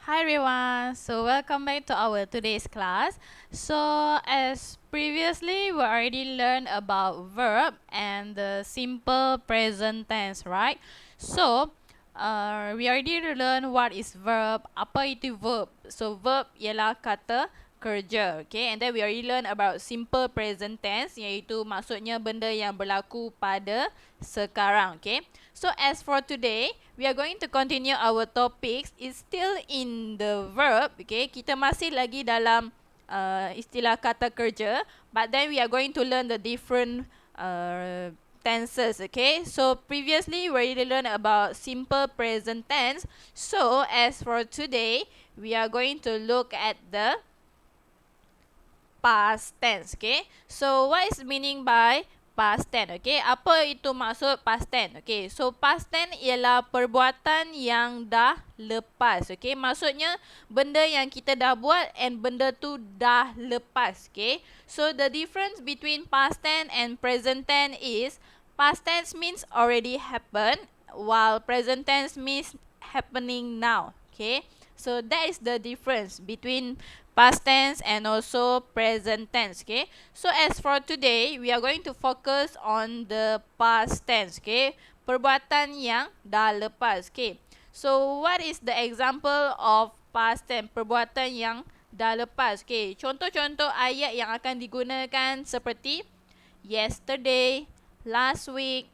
Hi everyone, so welcome back to our today's class. So as previously we already learned about verb and the simple present tense, right? So we already learned what is verb, apa itu verb. So verb ialah kata kerja, okay? And then we already learned about simple present tense, iaitu maksudnya benda yang berlaku pada sekarang, okay? So as for today, we are going to continue our topics. It's still in the verb, okay? Kita masih lagi dalam istilah kata kerja, but then we are going to learn the different tenses, okay? So previously we already learned about simple present tense. So as for today, we are going to look at the past tense, okay? So what is meaning by past tense, okay? Apa itu maksud past tense? Okay, so past tense ialah perbuatan yang dah lepas, okay? Maksudnya benda yang kita dah buat and benda tu dah lepas, okay? So the difference between past tense and present tense is past tense means already happened, while present tense means happening now, okay? So that is the difference between past tense and also present tense, okay? So as for today, we are going to focus on the past tense, okay? Perbuatan yang dah lepas, okay? So what is the example of past tense, perbuatan yang dah lepas, okay? Contoh-contoh ayat yang akan digunakan seperti yesterday, last week,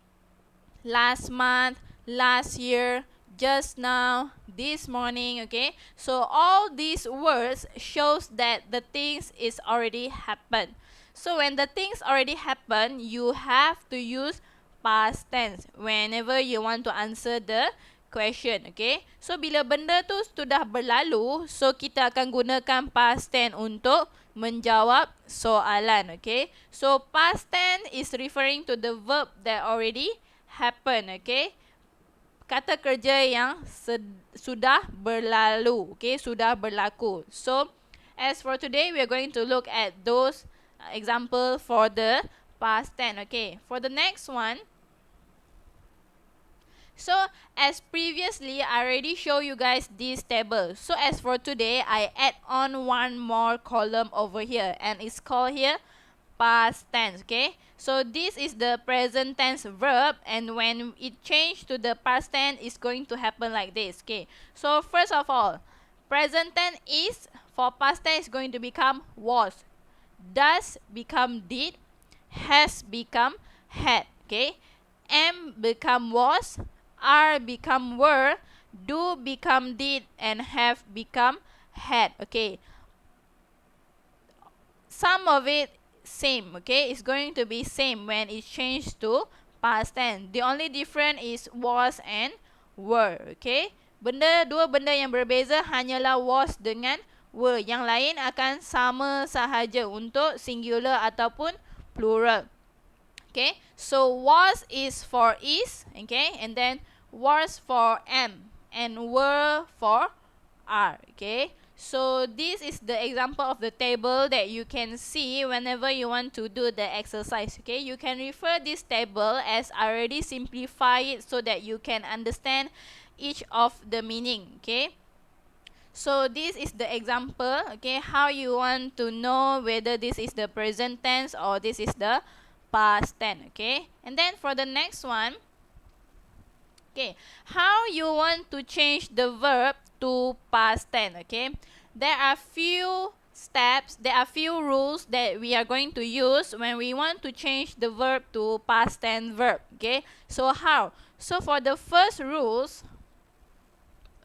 last month, last year, just now, this morning, okay? So all these words shows that the things is already happened. So when the things already happen, you have to use past tense whenever you want to answer the question, okay? So bila benda tu sudah berlalu, so kita akan gunakan past tense untuk menjawab soalan, okay? So past tense is referring to the verb that already happen, okay? Kata kerja yang sudah berlalu, okay? Sudah berlaku. So as for today, we are going to look at those example for the past tense, okay? For the next one, so as previously I already show you guys this table. So as for today, I add on one more column over here, and it's called here past tense, okay? So this is the present tense verb, and when it change to the past tense, it's going to happen like this, okay? So first of all, present tense is, for past tense, is going to become was, does become did, has become had, okay? Am become was, are become were, do become did, and have become had, okay? Some of it same, okay? It's going to be same when it changed to past tense. The only difference is was and were, okay? Dua benda yang berbeza hanyalah was dengan were. Yang lain akan sama sahaja untuk singular ataupun plural. Okay? So was is for is, okay? And then was for am, and were for are, okay? So this is the example of the table that you can see whenever you want to do the exercise, okay? You can refer this table as I already simplify it so that you can understand each of the meaning, okay? So this is the example, okay? How you want to know whether this is the present tense or this is the past tense, okay? And then for the next one, okay, how you want to change the verb to past tense, okay? There are few steps, there are few rules that we are going to use when we want to change the verb to past tense verb, okay? So how? So for the first rules,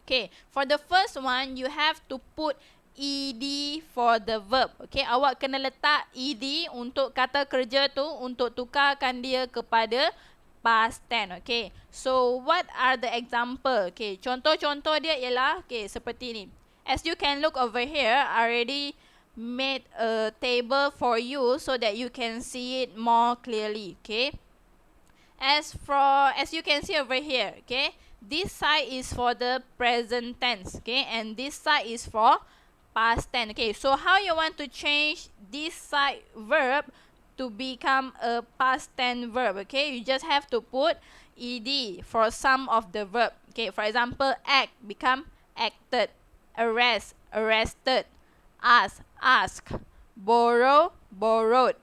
okay, for the first one, you have to put ed for the verb, okay? Awak kena letak ed untuk kata kerja tu untuk tukarkan dia kepada past tense, okay? So what are the example? Okay, contoh-contoh dia ialah, okay, seperti ni. As you can look over here, I already made a table for you so that you can see it more clearly, okay? As you can see over here, okay, this side is for the present tense, okay, and this side is for past tense, okay. So how you want to change this side verb to become a past tense verb, okay? You just have to put ed for some of the verb, okay. For example, act become acted, arrest, arrested, ask, ask, borrow, borrowed,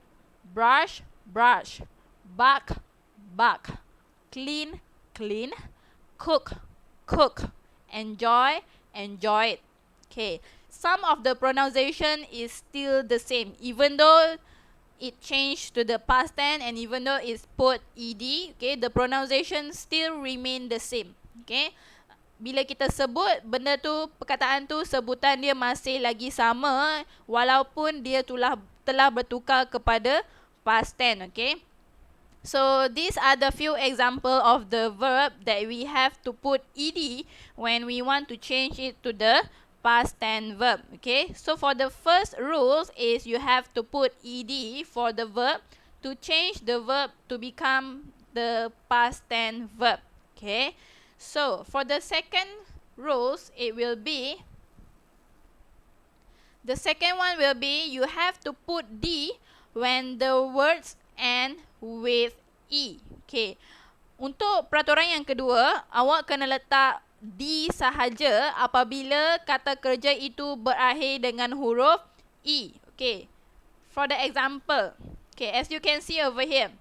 brush, brush, buck, buck, clean, clean, cook, cook, enjoy, enjoyed. Okay, some of the pronunciation is still the same, even though it changed to the past tense and even though it's put ed, okay, the pronunciation still remain the same. Okay, bila kita sebut benda tu, perkataan tu, sebutan dia masih lagi sama walaupun dia telah bertukar kepada past tense. Okay, so these are the few example of the verb that we have to put ed when we want to change it to the past tense verb. Okay, so for the first rules is you have to put ed for the verb to change the verb to become the past tense verb. Okay, so for the second rules, it will be, the second one will be you have to put d when the words end with e. Okay, untuk peraturan yang kedua, awak kena letak D sahaja apabila kata kerja itu berakhir dengan huruf E. Okay, for the example, okay, as you can see over here,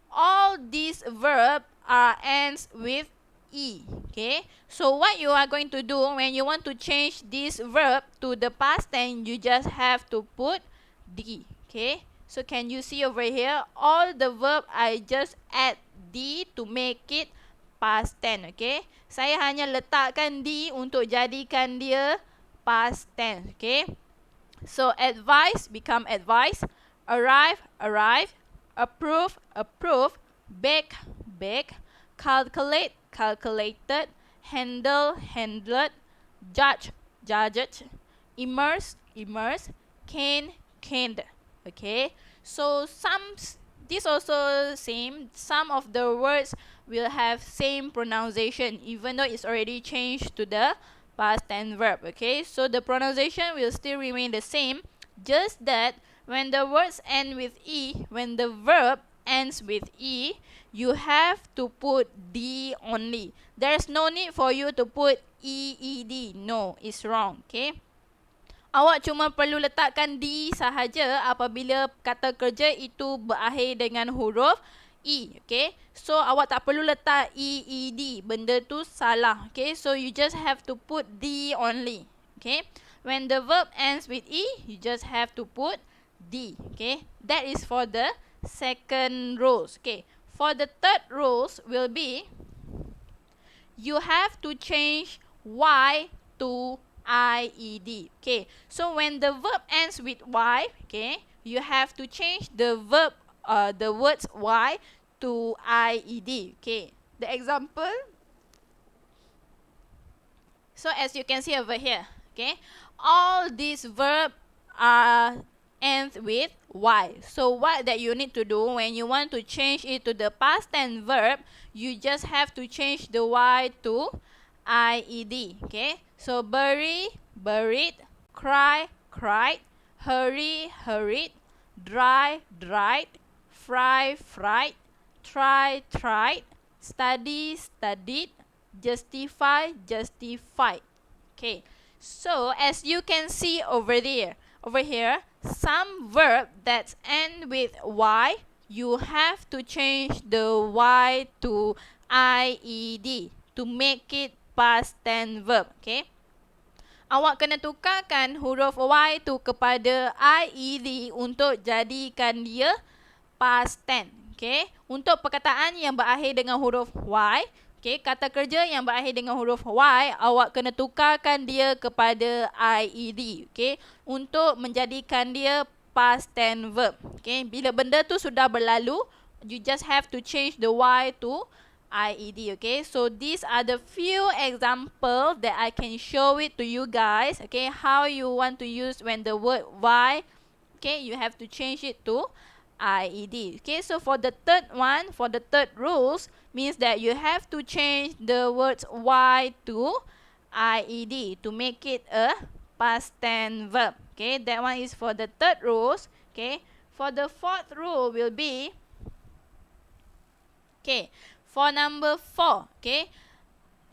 all these verbs are ends with E. Okay, so what you are going to do when you want to change this verb to the past tense, you just have to put D. Okay, so can you see over here, all the verb I just add D to make it past tense. Okay, saya hanya letakkan D untuk jadikan dia past tense. Okay, so advise become advice, arrive, arrive, approve, approve, bake, bake, calculate, calculated, handle, handled, judge, judged, immerse, immerse, cane, caned. Okay, so this also same, some of the words will have same pronunciation even though it's already changed to the past tense verb. Okay, so the pronunciation will still remain the same, just that when the words end with e, when the verb ends with e, you have to put d only. There's no need for you to put eed. No, it's wrong. Okay, awak cuma perlu letakkan D sahaja apabila kata kerja itu berakhir dengan huruf E. Okay, so awak tak perlu letak EED, benda tu salah. Okay, so you just have to put D only. Okay, when the verb ends with E, you just have to put D. Okay, that is for the second rules. Okay, for the third rules will be, you have to change Y to IED. Okay, so when the verb ends with Y, okay, you have to change the verb, the words Y to IED. Okay, the example, so as you can see over here, okay, all these verbs are ends with Y. So what that you need to do when you want to change it to the past tense verb, you just have to change the Y to IED. Okay, so bury, buried, cry, cried, hurry, hurried, dry, dried, fry, fried, try, tried, study, studied, justify, justified. Okay, so as you can see over there, over here, some verb that end with Y, you have to change the Y to IED to make it past tense verb. Okay, awak kena tukarkan huruf Y tu kepada IED untuk jadikan dia past tense. Okay, untuk perkataan yang berakhir dengan huruf Y, okay, kata kerja yang berakhir dengan huruf Y, awak kena tukarkan dia kepada IED. Okay, untuk menjadikan dia past tense verb. Okay, bila benda tu sudah berlalu, you just have to change the Y to IED. Okay, so these are the few examples that I can show it to you guys. Okay, how you want to use when the word Y, okay, you have to change it to IED. Okay, so for the third one, for the third rules, means that you have to change the words Y to IED to make it a past tense verb. Okay, that one is for the third rules. Okay, for the fourth rule will be, okay, for number 4, okay,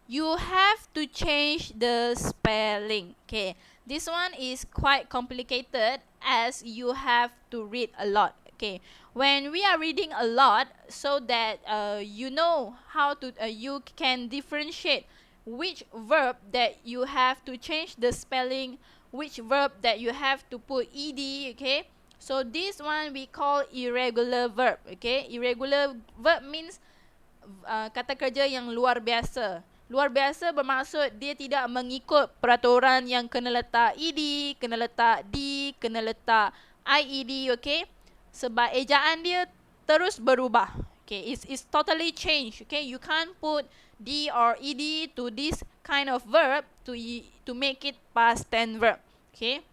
you have to change the spelling. Okay, this one is quite complicated as you have to read a lot. Okay, when we are reading a lot, so that you know how to you can differentiate which verb that you have to change the spelling, which verb that you have to put ed. Okay, so this one we call irregular verb. Okay, irregular verb means kata kerja yang luar biasa. Luar biasa bermaksud dia tidak mengikut peraturan yang kena letak ed, kena letak d, kena letak ied. Okay, sebab ejaan dia terus berubah. Okay, it's totally change. Okay, you can't put d or ed to this kind of verb to make it past tense verb. Okay,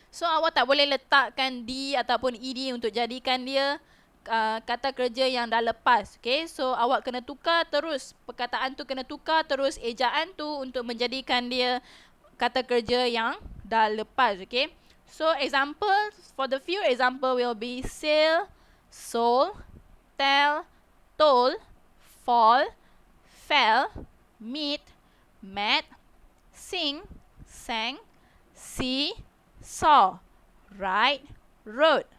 so awak tak boleh letakkan d ataupun ed untuk jadikan dia kata kerja yang dah lepas. Okay, so awak kena tukar terus, perkataan tu kena tukar terus ejaan tu untuk menjadikan dia kata kerja yang dah lepas. Okay, so example, for the few example will be sail, sold, tell, told, fall, fell, meet, met, sing, sang, see, saw, ride, rode,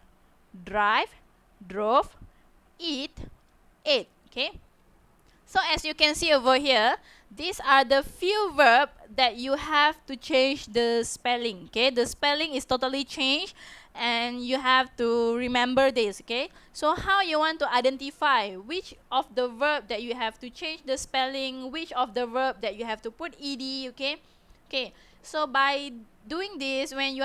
drive, drove, eat, ate. Okay, so as you can see over here, these are the few verbs that you have to change the spelling. Okay, the spelling is totally changed and you have to remember this. Okay, so how you want to identify which of the verb that you have to change the spelling, which of the verb that you have to put ed. Okay, okay, so by doing this, when we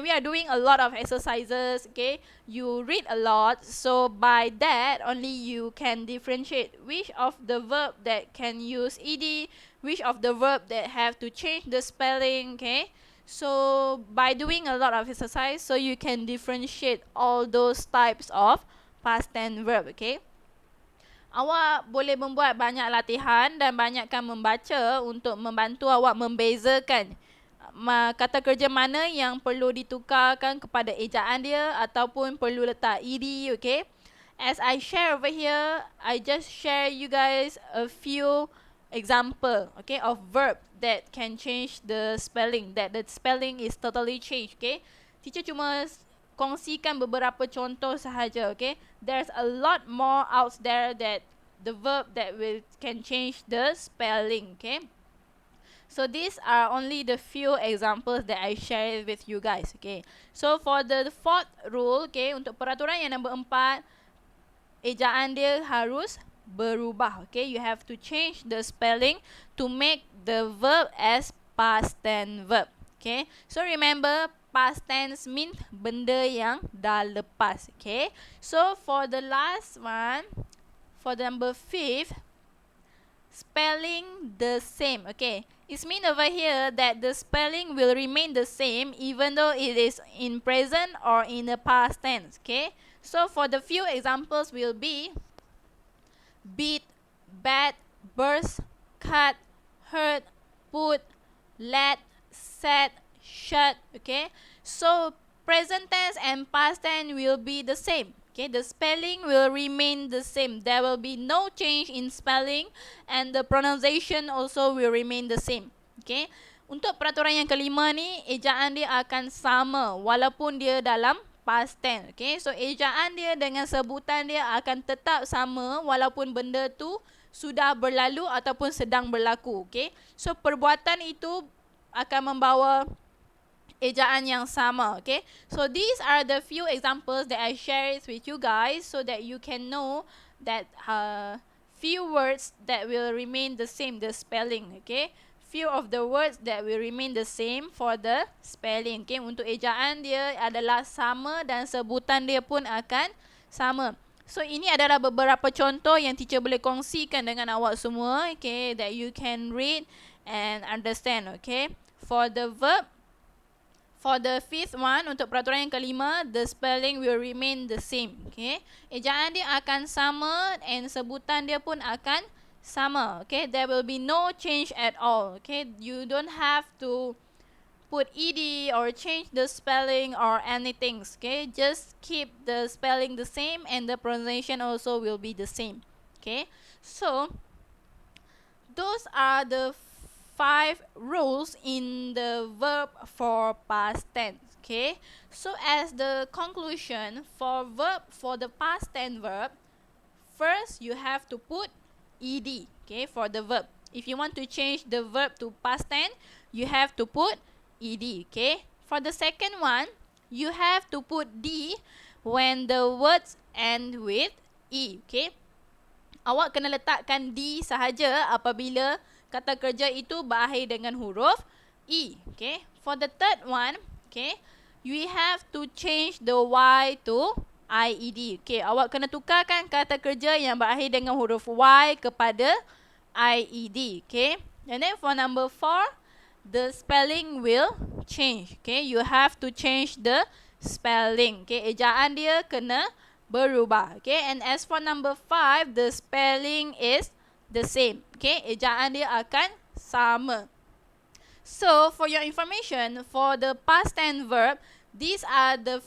are doing a lot of exercises, okay, you read a lot, so by that only you can differentiate which of the verb that can use ed, which of the verb that have to change the spelling. Okay, so by doing a lot of exercise, so you can differentiate all those types of past tense verb. Okay, awak boleh membuat banyak latihan dan banyakkan membaca untuk membantu awak membezakan kata kerja mana yang perlu ditukarkan kepada ejaan dia ataupun perlu letak ed. Okay, as I share over here, I just share you guys a few example, okay, of verb that can change the spelling, that the spelling is totally changed. Okay, teacher cuma kongsikan beberapa contoh sahaja. Okay, there's a lot more out there that the verb that can change the spelling. Okay, so these are only the few examples that I share with you guys. Okay, so for the fourth rule, okay, untuk peraturan yang nombor 4, ejaan dia harus berubah. Okay, you have to change the spelling to make the verb as past tense verb. Okay, so remember, past tense means benda yang dah lepas. Okay, so for the last one, for the number 5, spelling the same. Okay, it means over here that the spelling will remain the same even though it is in present or in the past tense. Okay, so for the few examples will be beat, bat, burst, cut, hurt, put, let, set, shut. Okay, so present tense and past tense will be the same. Okay, the spelling will remain the same. There will be no change in spelling and the pronunciation also will remain the same. Okay, untuk peraturan yang kelima ni, ejaan dia akan sama walaupun dia dalam past tense. Okay, so ejaan dia dengan sebutan dia akan tetap sama walaupun benda tu sudah berlalu ataupun sedang berlaku. Okay, so perbuatan itu akan membawa ejaan yang sama. Okay, so these are the few examples that I share with you guys so that you can know that few words that will remain the same, the spelling. Okay, few of the words that will remain the same for the spelling. Okay, untuk ejaan dia adalah sama dan sebutan dia pun akan sama. So ini adalah beberapa contoh yang teacher boleh kongsikan dengan awak semua. Okay, that you can read and understand. Okay, for the verb, for the 5th one, untuk peraturan yang kelima, the spelling will remain the same. Okay, ejaan dia akan sama and sebutan dia pun akan sama. Okay, there will be no change at all. Okay, you don't have to put ed or change the spelling or anything. Okay, just keep the spelling the same and the pronunciation also will be the same. Okay, so those are the 5 rules in the verb for past tense. Okay, so as the conclusion for the past tense verb, first you have to put ed, okay, for the verb. If you want to change the verb to past tense, you have to put ed. Okay, for the second one, you have to put d when the words end with e. Okay, awak kena letakkan D sahaja apabila kata kerja itu berakhir dengan huruf E. Okay. For the third one, okay, we have to change the Y to IED. Okay, awak kena tukarkan kata kerja yang berakhir dengan huruf Y kepada IED. Okay. And then for number 4, the spelling will change. Okay, you have to change the spelling. Okay, ejaan dia kena berubah. Okay, and as for number 5, the spelling is the same. Okay, ejaan dia akan sama. So for your information, for the past tense verb, these are the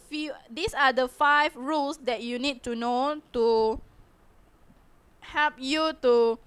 5 rules that you need to know to help you to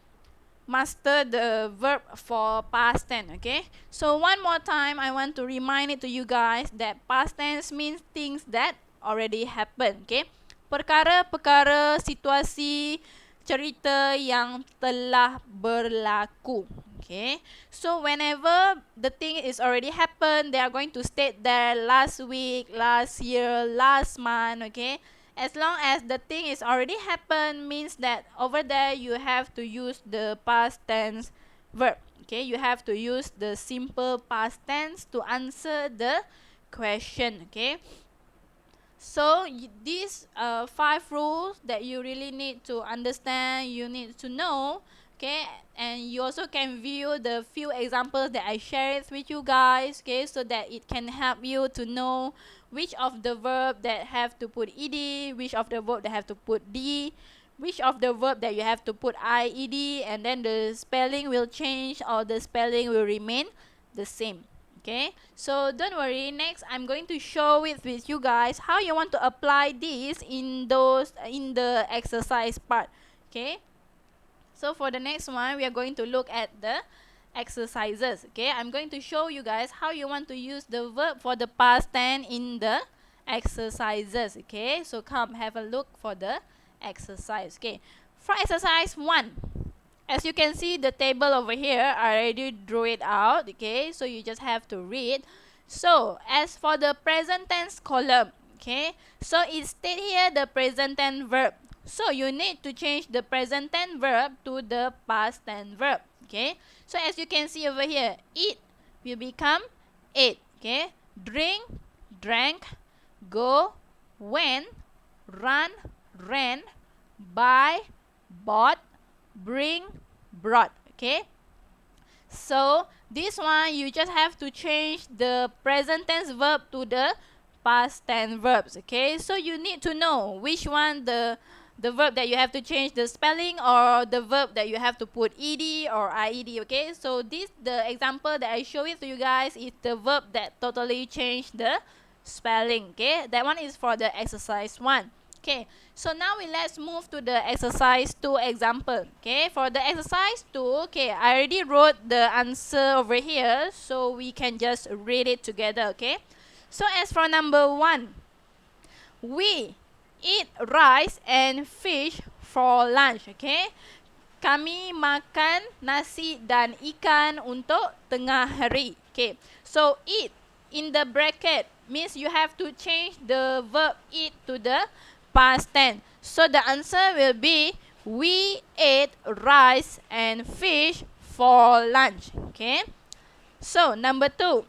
master the verb for past tense. Okay, so one more time, I want to remind it to you guys that past tense means things that already happened. Okay, perkara-perkara, situasi, cerita yang telah berlaku. Okay, so whenever the thing is already happened, they are going to state there last week, last year, last month. Okay, as long as the thing is already happened, means that over there you have to use the past tense verb. Okay, you have to use the simple past tense to answer the question. Okay, so these 5 rules that you really need to understand, you need to know. Okay, and you also can view the few examples that I shared with you guys. Okay, so that it can help you to know which of the verb that have to put ed, which of the verb that have to put d, which of the verb that you have to put ied, and then the spelling will change or the spelling will remain the same. Okay, so don't worry, next I'm going to show it with you guys how you want to apply this in the exercise part. Okay, so for the next one, we are going to look at the exercises. Okay, I'm going to show you guys how you want to use the verb for the past tense in the exercises. Okay, so come have a look for the exercise. Okay, for exercise 1, as you can see the table over here, I already drew it out. Okay, so you just have to read. So as for the present tense column, okay, so it states here the present tense verb. So you need to change the present tense verb to the past tense verb. Okay, so as you can see over here, eat will become ate. Okay, drink, drank, go, went, run, ran, buy, bought, bring, brought. Okay, so this one you just have to change the present tense verb to the past tense verbs. Okay, so you need to know which one the verb that you have to change the spelling, or the verb that you have to put ed or ied. Okay, so the example that I show it to you guys is the verb that totally changed the spelling. Okay, that one is for the exercise 1. Okay, so now let's move to the exercise 2 example. Okay, for the exercise 2, okay, I already wrote the answer over here, so we can just read it together. Okay, so as for number 1, we eat rice and fish for lunch. Okay, kami makan nasi dan ikan untuk tengah hari. Okay, so eat in the bracket means you have to change the verb eat to the past tense. So the answer will be we ate rice and fish for lunch. Okay, so number 2,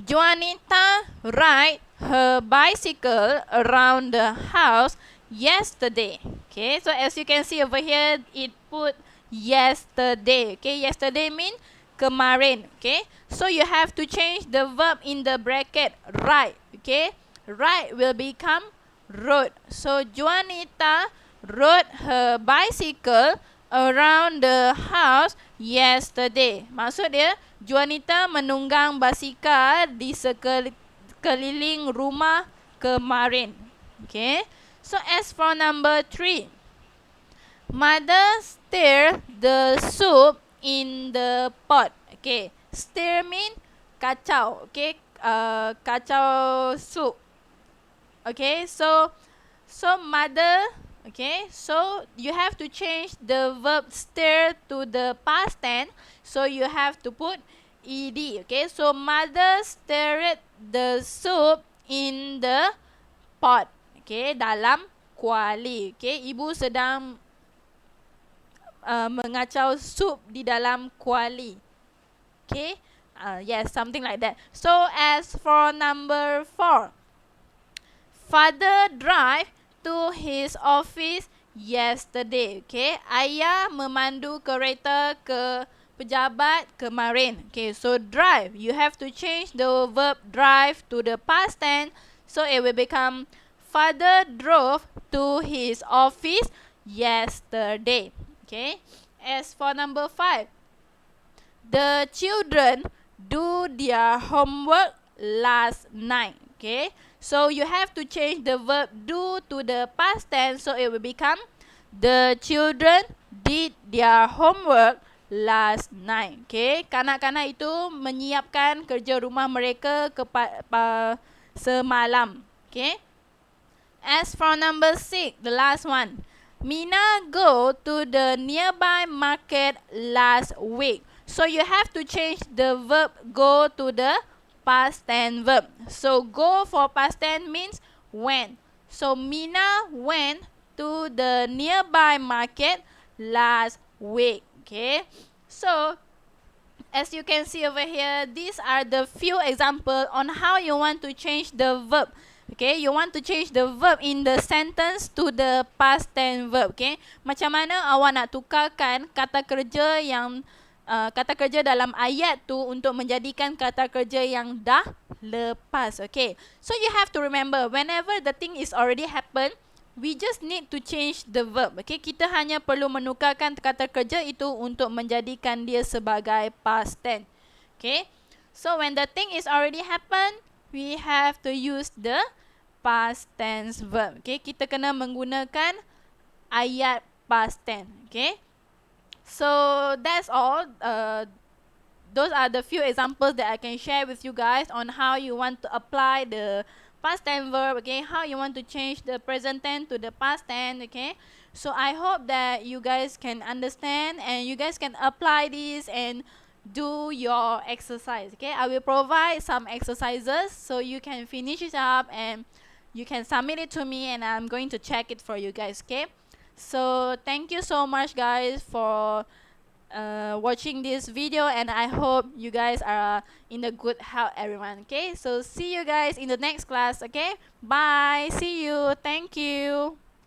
Juanita ride her bicycle around the house yesterday. Okay, so as you can see over here, it put yesterday. Okay, yesterday mean kemarin. Okay, so you have to change the verb in the bracket ride. Okay, ride will become rode. So Juanita rode her bicycle around the house yesterday. Maksud dia, Juanita menunggang basikal di sekeliling rumah kemarin. Okay, so as for number 3, mother stirred the soup in the pot. Okay, stir mean kacau. Okay, kacau soup. Okay, so mother. Okay, so you have to change the verb stir to the past tense. So you have to put ed. Okay, so mother stirred the soup in the pot. Okay, dalam kuali. Okay, ibu sedang mengacau sup di dalam kuali. Okay, yes, something like that. So as for number 4, father drive to his office yesterday. Okay, ayah memandu kereta ke pejabat kemarin. Okay, so drive, you have to change the verb drive to the past tense. So it will become father drove to his office yesterday. Okay, as for number 5, the children do their homework last night. Okay, so you have to change the verb do to the past tense. So it will become the children did their homework last night. Okay, kanak-kanak itu menyiapkan kerja rumah mereka semalam. Okay, as for number 6, the last one, Mina go to the nearby market last week. So you have to change the verb go to the past tense verb. So go for past tense means went. So Mina went to the nearby market last week. Okay, so as you can see over here, these are the few examples on how you want to change the verb. Okay, you want to change the verb in the sentence to the past tense verb. Okay, macam mana awak nak tukarkan kata kerja yang kata kerja dalam ayat tu untuk menjadikan kata kerja yang dah lepas. Okay, so you have to remember, whenever the thing is already happened, we just need to change the verb. Okay, kita hanya perlu menukarkan kata kerja itu untuk menjadikan dia sebagai past tense. Okay, so when the thing is already happened, we have to use the past tense verb. Okay, kita kena menggunakan ayat past tense. Okay, so that's all. Those are the few examples that I can share with you guys on how you want to apply the past tense verb. Okay, how you want to change the present tense to the past tense. Okay, so I hope that you guys can understand and you guys can apply this and do your exercise. Okay, I will provide some exercises so you can finish it up and you can submit it to me and I'm going to check it for you guys. Okay, so thank you so much guys for watching this video, and I hope you guys are in a good health, everyone. Okay, so see you guys in the next class. Okay, bye, see you, thank you.